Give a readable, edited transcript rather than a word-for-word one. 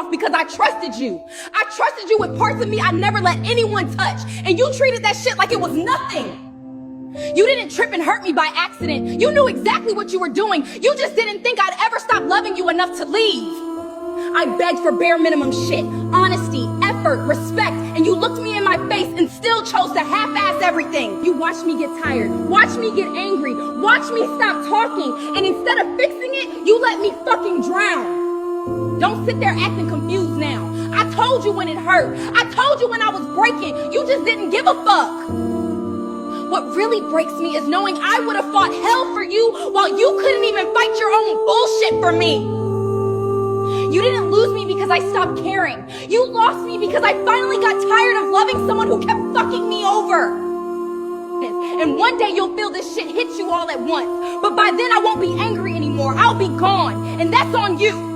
off because I trusted you. I trusted you with parts of me I never let anyone touch. And you treated that shit like it was nothing. You didn't trip and hurt me by accident. You knew exactly what you were doing. You just didn't think I'd ever stop loving you enough to leave. I begged for bare minimum shit, honesty, effort, respect, and you looked me in my face and still chose to half-ass everything. You watched me get tired, watched me get angry, watched me stop talking, and instead of fixing it, you let me fucking drown. Don't sit there acting confused now. I told you when it hurt. I told you when I was breaking. You just didn't give a fuck. What really breaks me is knowing I would have fought hell for you while you couldn't even fight your own bullshit for me. You didn't lose me because I stopped caring. You lost me because I finally got tired of loving someone who kept fucking me over. And one day you'll feel this shit hit you all at once. But by then I won't be angry anymore. I'll be gone. And that's on you.